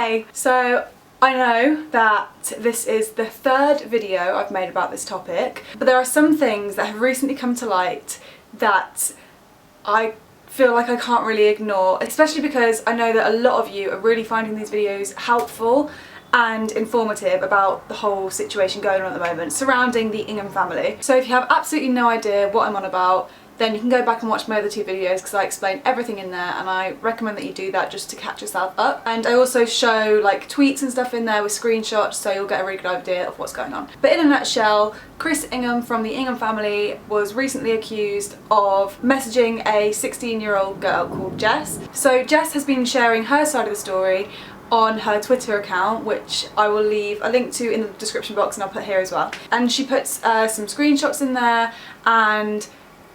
Hey, so I know that this is the third video I've made about this topic, but there are some things that have recently come to light that I feel like I can't really ignore, especially because I know that a lot of you are really finding these videos helpful and informative about the whole situation going on at the moment surrounding the Ingham family. So if you have absolutely no idea what I'm on about, then you can go back and watch my other two videos because I explain everything in there, and I recommend that you do that just to catch yourself up. And I also show like tweets and stuff in there with screenshots, so you'll get a really good idea of what's going on. But in a nutshell, Chris Ingham from the Ingham family was recently accused of messaging a 16-year-old girl called Jess. So Jess has been sharing her side of the story on her Twitter account, which I will leave a link to in the description box and I'll put here as well. And she puts some screenshots in there and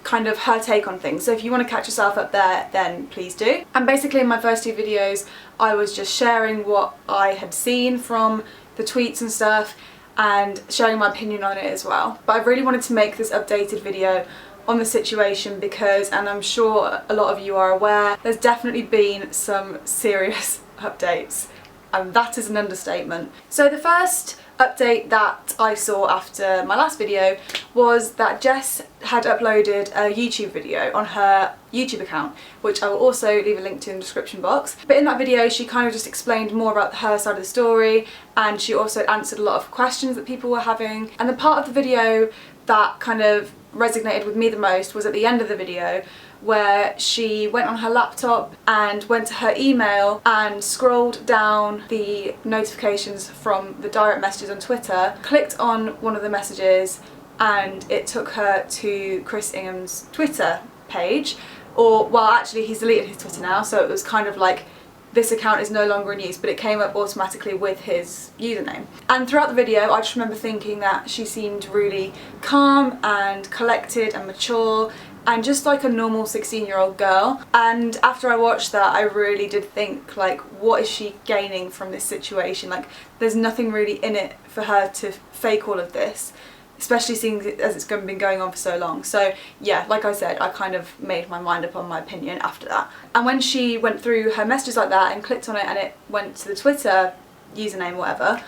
kind of her take on things, so if you want to catch yourself up there then please do. And basically in my first two videos I was just sharing what I had seen from the tweets and stuff and sharing my opinion on it as well. But I really wanted to make this updated video on the situation because, and I'm sure a lot of you are aware, there's definitely been some serious updates, and that is an understatement. So the first update that I saw after my last video was that Jess had uploaded a YouTube video on her YouTube account, which I will also leave a link to in the description box. But in that video she kind of just explained more about her side of the story, and she also answered a lot of questions that people were having. And the part of the video that kind of resonated with me the most was at the end of the video, where she went on her laptop and went to her email and scrolled down the notifications from the direct messages on Twitter, clicked on one of the messages, and it took her to Chris Ingham's Twitter page. Or, well, actually he's deleted his Twitter now, so it was kind of like this account is no longer in use, but it came up automatically with his username. And throughout the video I just remember thinking that she seemed really calm and collected and mature and just like a normal 16-year-old girl. And after I watched that I really did think, like, what is she gaining from this situation? Like, there's nothing really in it for her to fake all of this, especially seeing as it's been going on for so long. So yeah, like I said, I kind of made my mind up on my opinion after that. And when she went through her messages like that and clicked on it and it went to the Twitter username or whatever,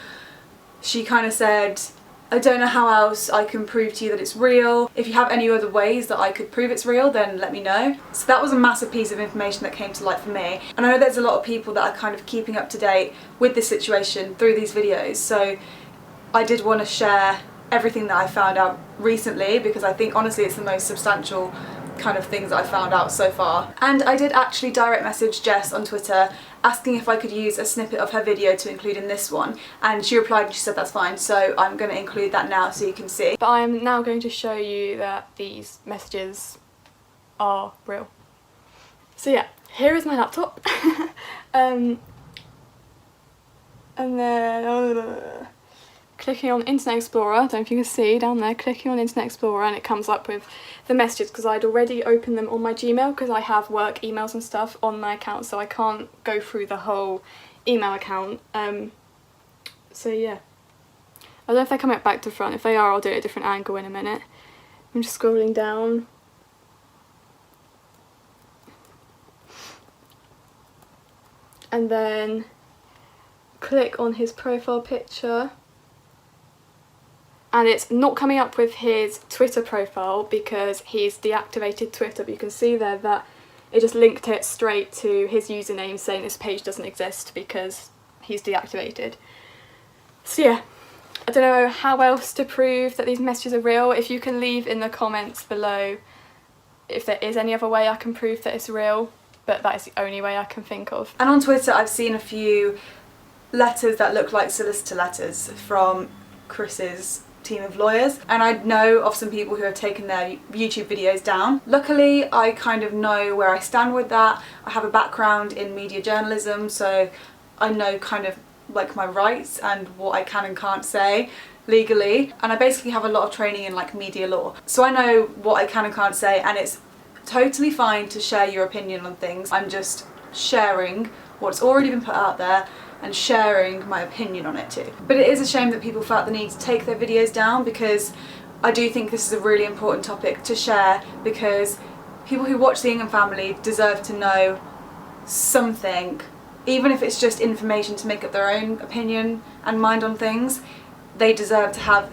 she kind of said, I don't know how else I can prove to you that it's real. If you have any other ways that I could prove it's real, then let me know. So that was a massive piece of information that came to light for me. And I know there's a lot of people that are kind of keeping up to date with this situation through these videos, so I did want to share everything that I found out recently because I think honestly it's the most substantial kind of things that I found out so far. And I did actually direct message Jess on Twitter asking if I could use a snippet of her video to include in this one, and she replied and she said that's fine, so I'm going to include that now so you can see. But I'm now going to show you that these messages are real. So yeah, here is my laptop. And then clicking on Internet Explorer, I don't know if you can see down there, clicking on Internet Explorer, and it comes up with the messages because I'd already opened them on my Gmail because I have work emails and stuff on my account, so I can't go through the whole email account. So yeah, I don't know if they're coming back to front. If they are, I'll do it at a different angle in a minute. I'm just scrolling down. And then click on his profile picture. And it's not coming up with his Twitter profile because he's deactivated Twitter, but you can see there that it just linked it straight to his username saying this page doesn't exist because he's deactivated. So yeah, I don't know how else to prove that these messages are real. If you can leave in the comments below if there is any other way I can prove that it's real, but that is the only way I can think of. And on Twitter I've seen a few letters that look like solicitor letters from Chris's team of lawyers, and I know of some people who have taken their YouTube videos down. Luckily I kind of know where I stand with that. I have a background in media journalism, so I know kind of like my rights and what I can and can't say legally, and I basically have a lot of training in like media law, so I know what I can and can't say, and it's totally fine to share your opinion on things. I'm just sharing what's already been put out there and sharing my opinion on it too. But it is a shame that people felt the need to take their videos down because I do think this is a really important topic to share, because people who watch the Ingham family deserve to know something even if it's just information to make up their own opinion and mind on things, they deserve to have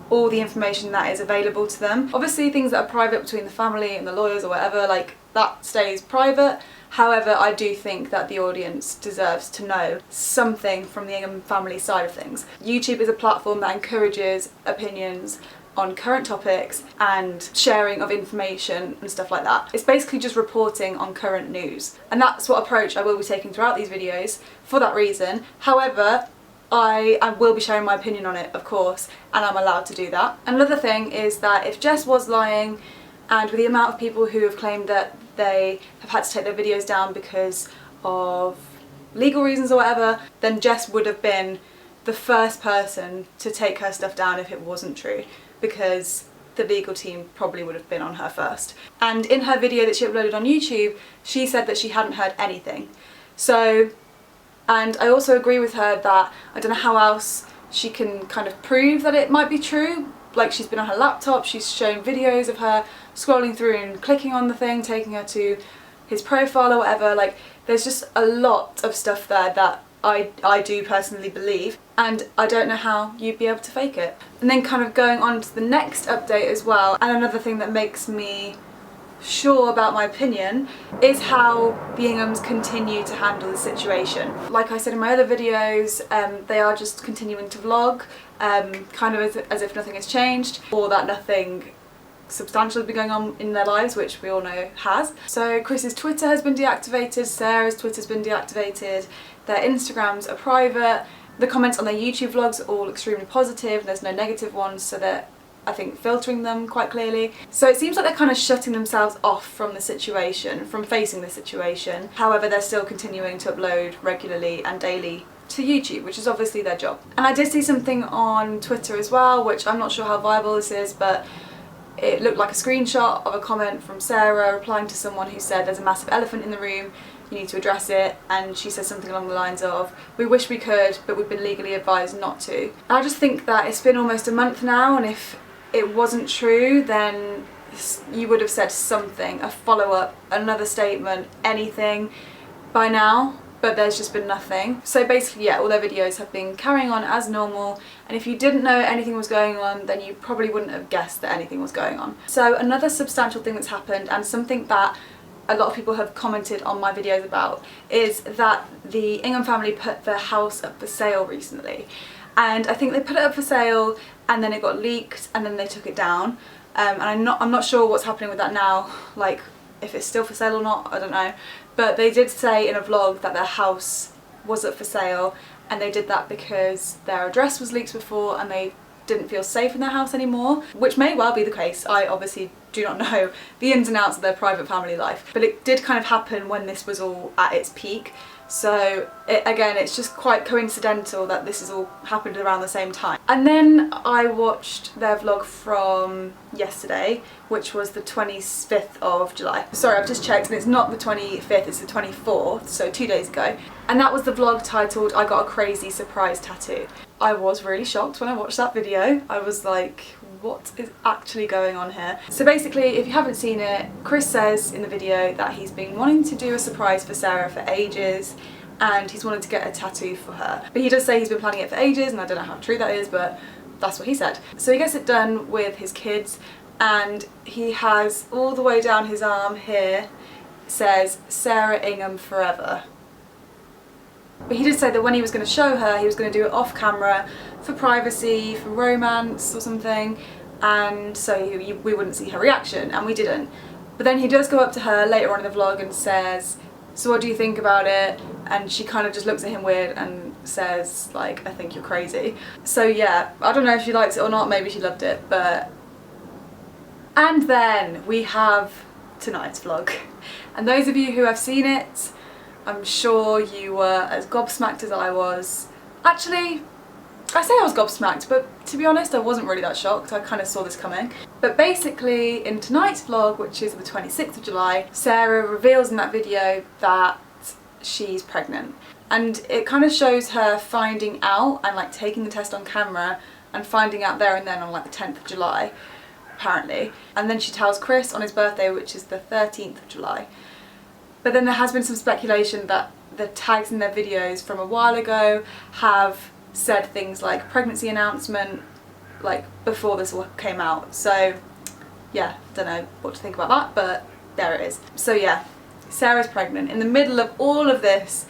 all the information that is available to them. Obviously things that are private between the family and the lawyers or whatever, like, that stays private. However, I do think that the audience deserves to know something from the Ingham family side of things. YouTube is a platform that encourages opinions on current topics and sharing of information and stuff like that. It's basically just reporting on current news, and that's what approach I will be taking throughout these videos for that reason. However, I will be sharing my opinion on it, of course, and I'm allowed to do that. Another thing is that if Jess was lying, and with the amount of people who have claimed that they have had to take their videos down because of legal reasons or whatever, then Jess would have been the first person to take her stuff down if it wasn't true, because the legal team probably would have been on her first. And in her video that she uploaded on YouTube, she said that she hadn't heard anything. So, and I also agree with her that I don't know how else she can kind of prove that it might be true. Like, she's been on her laptop, she's shown videos of her scrolling through and clicking on the thing, taking her to his profile or whatever. Like, there's just a lot of stuff there that I do personally believe, and I don't know how you'd be able to fake it. And then kind of going on to the next update as well, and another thing that makes me sure about my opinion is how the Inghams continue to handle the situation. Like I said in my other videos, they are just continuing to vlog, kind of as if nothing has changed, or that nothing substantial has been going on in their lives, which we all know has. So Chris's Twitter has been deactivated, Sarah's Twitter's been deactivated, their Instagrams are private, the comments on their YouTube vlogs are all extremely positive, there's no negative ones, so they're, I think, filtering them quite clearly. So it seems like they're kind of shutting themselves off from the situation, from facing the situation. However, they're still continuing to upload regularly and daily to YouTube, which is obviously their job. And I did see something on Twitter as well, which I'm not sure how viable this is, but it looked like a screenshot of a comment from Sarah replying to someone who said there's a massive elephant in the room, you need to address it, and she says something along the lines of, we wish we could, but we've been legally advised not to. And I just think that it's been almost a month now, and if it wasn't true, then you would have said something, a follow-up, another statement, anything by now, but there's just been nothing. So basically, yeah, all their videos have been carrying on as normal, and if you didn't know anything was going on, then you probably wouldn't have guessed that anything was going on. So another substantial thing that's happened, and something that a lot of people have commented on my videos about, is that the Ingham family put their house up for sale recently. And I think they put it up for sale and then it got leaked and then they took it down. And I'm not sure what's happening with that now, like if it's still for sale or not, I don't know. But they did say in a vlog that their house was up for sale, and they did that because their address was leaked before and they didn't feel safe in their house anymore, which may well be the case. I obviously do not know the ins and outs of their private family life, but it did kind of happen when this was all at its peak. So again, it's just quite coincidental that this has all happened around the same time. And then I watched their vlog from yesterday, which was the 25th of July. Sorry, I've just checked and it's not the 25th, it's the 24th, so 2 days ago. And that was the vlog titled, I Got a Crazy Surprise Tattoo. I was really shocked when I watched that video. I was like, what is actually going on here? So basically, if you haven't seen it, Chris says in the video that he's been wanting to do a surprise for Sarah for ages, and he's wanted to get a tattoo for her. But he does say he's been planning it for ages, and I don't know how true that is, but that's what he said. So he gets it done with his kids, and he has all the way down his arm here, says Sarah Ingham forever. But he did say that when he was going to show her, he was going to do it off camera for privacy, for romance or something, and so we wouldn't see her reaction, and we didn't. But then he does go up to her later on in the vlog and says, so what do you think about it? And she kind of just looks at him weird and says, like, I think you're crazy. So yeah, I don't know if she likes it or not, maybe she loved it, but... And then we have tonight's vlog. And those of you who have seen it, I'm sure you were as gobsmacked as I was. Actually, I say I was gobsmacked, but to be honest, I wasn't really that shocked. I kind of saw this coming. But basically, in tonight's vlog, which is the 26th of July, Sarah reveals in that video that she's pregnant. And it kind of shows her finding out and like taking the test on camera and finding out there and then on like the 10th of July, apparently. And then she tells Chris on his birthday, which is the 13th of July. But then there has been some speculation that the tags in their videos from a while ago have said things like pregnancy announcement, like before this all came out. So yeah, don't know what to think about that, but there it is. So yeah, Sarah's pregnant. In the middle of all of this,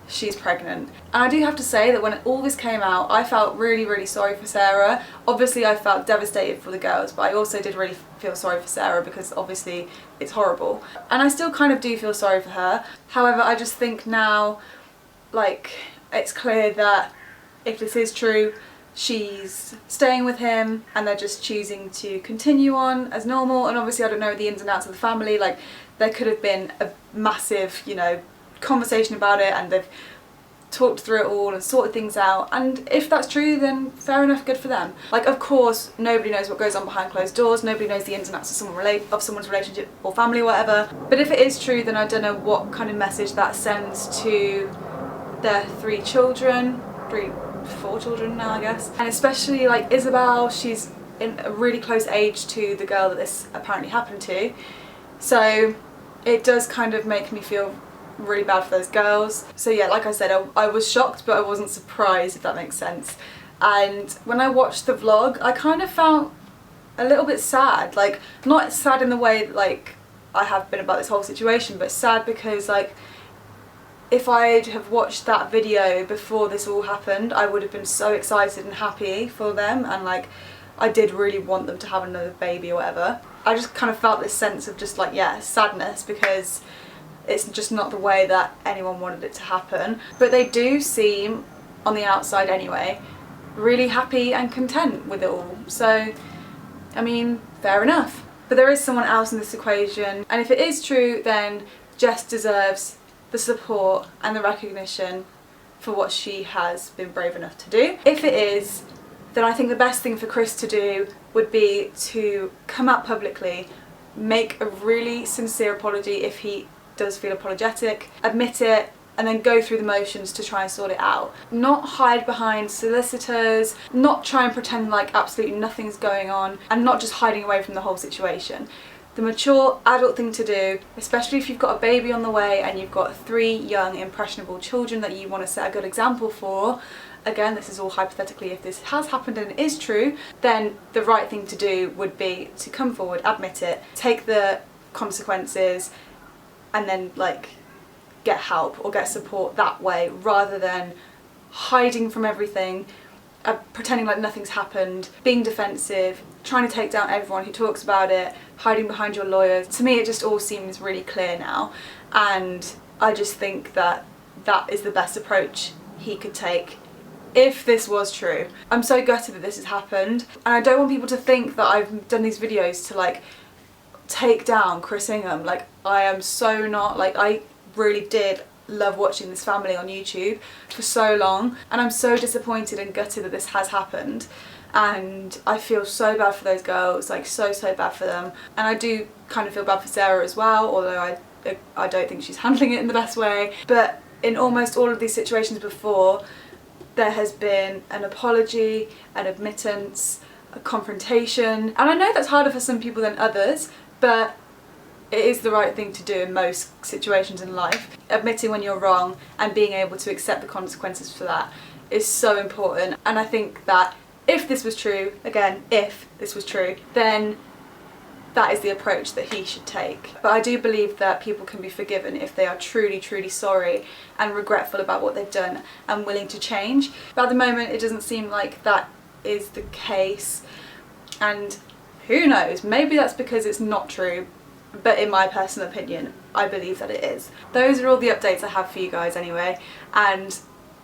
she's pregnant. And I do have to say that when all this came out, I felt really sorry for Sarah. Obviously I felt devastated for the girls, but I also did really feel sorry for Sarah because obviously it's horrible. And I still kind of do feel sorry for her. However, I just think now, like, it's clear that if this is true, she's staying with him and they're just choosing to continue on as normal. And obviously I don't know the ins and outs of the family, like there could have been a massive, you know, conversation about it and they've talked through it all and sorted things out, and if that's true then fair enough, good for them. Like, of course nobody knows what goes on behind closed doors, nobody knows the ins and outs of someone's relationship or family or whatever, but if it is true then I don't know what kind of message that sends to their 4 children now, I guess. And especially like Isabel, she's in a really close age to the girl that this apparently happened to, so it does kind of make me feel really bad for those girls. So yeah, like I said, I was shocked but I wasn't surprised, if that makes sense. And when I watched the vlog, I kind of felt a little bit sad, like not sad in the way that, like, I have been about this whole situation, but sad because, like, if I'd have watched that video before this all happened, I would have been so excited and happy for them, and like I did really want them to have another baby or whatever. I just kind of felt this sense of just like, yeah, sadness, because it's just not the way that anyone wanted it to happen. But they do seem, on the outside anyway, really happy and content with it all. So, I mean, fair enough. But there is someone else in this equation, and if it is true, then Jess deserves the support and the recognition for what she has been brave enough to do. If it is, then I think the best thing for Chris to do would be to come out publicly, make a really sincere apology if he does feel apologetic, admit it, and then go through the motions to try and sort it out. Not hide behind solicitors, not try and pretend like absolutely nothing's going on, and not just hiding away from the whole situation. The mature adult thing to do, especially if you've got a baby on the way and you've got 3 young impressionable children that you want to set a good example for, again this is all hypothetically, if this has happened and it is true, then the right thing to do would be to come forward, admit it, take the consequences, and then like get help or get support that way, rather than hiding from everything, pretending like nothing's happened, being defensive, trying to take down everyone who talks about it, hiding behind your lawyers. To me it just all seems really clear now, and I just think that that is the best approach he could take if this was true. I'm so gutted that this has happened, and I don't want people to think that I've done these videos to like take down Chris Ingham. Like, I am so not. Like, I really did love watching this family on YouTube for so long, and I'm so disappointed and gutted that this has happened, and I feel so bad for those girls, like so bad for them. And I do kind of feel bad for Sarah as well, although I don't think she's handling it in the best way. But in almost all of these situations before, there has been an apology, an admittance, a confrontation, and I know that's harder for some people than others, but it is the right thing to do in most situations in life. Admitting when you're wrong and being able to accept the consequences for that is so important. And I think that if this was true, again, if this was true, then that is the approach that he should take. But I do believe that people can be forgiven if they are truly sorry and regretful about what they've done and willing to change. But at the moment it doesn't seem like that is the case, and who knows, maybe that's because it's not true, but in my personal opinion I believe that it is. Those are all the updates I have for you guys anyway, and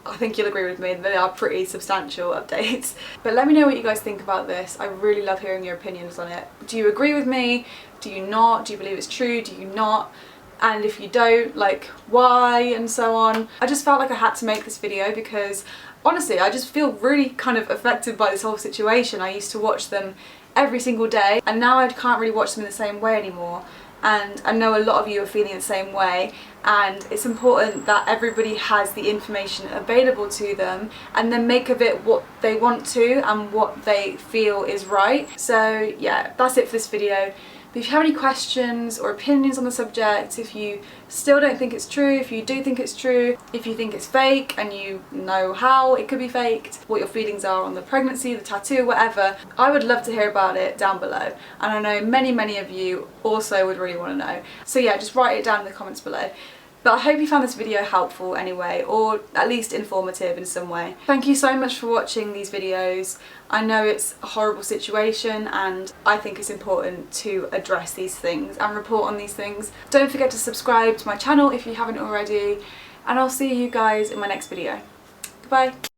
I think you'll agree with me that they are pretty substantial updates. But let me know what you guys think about this. I really love hearing your opinions on it. Do you agree with me? Do you not? Do you believe it's true? Do you not? And if you don't, like, why, and so on. I just felt like I had to make this video because honestly I just feel really kind of affected by this whole situation. I used to watch them every single day, and now I can't really watch them in the same way anymore. And I know a lot of you are feeling the same way, and it's important that everybody has the information available to them and then make of it what they want to and what they feel is right. So yeah, that's it for this video. But if you have any questions or opinions on the subject, if you still don't think it's true, if you do think it's true, if you think it's fake and you know how it could be faked, what your feelings are on the pregnancy, the tattoo, whatever, I would love to hear about it down below. And I know many of you also would really want to know. So yeah, just write it down in the comments below. But I hope you found this video helpful anyway, or at least informative in some way. Thank you so much for watching these videos. I know it's a horrible situation and I think it's important to address these things and report on these things. Don't forget to subscribe to my channel if you haven't already, and I'll see you guys in my next video. Goodbye.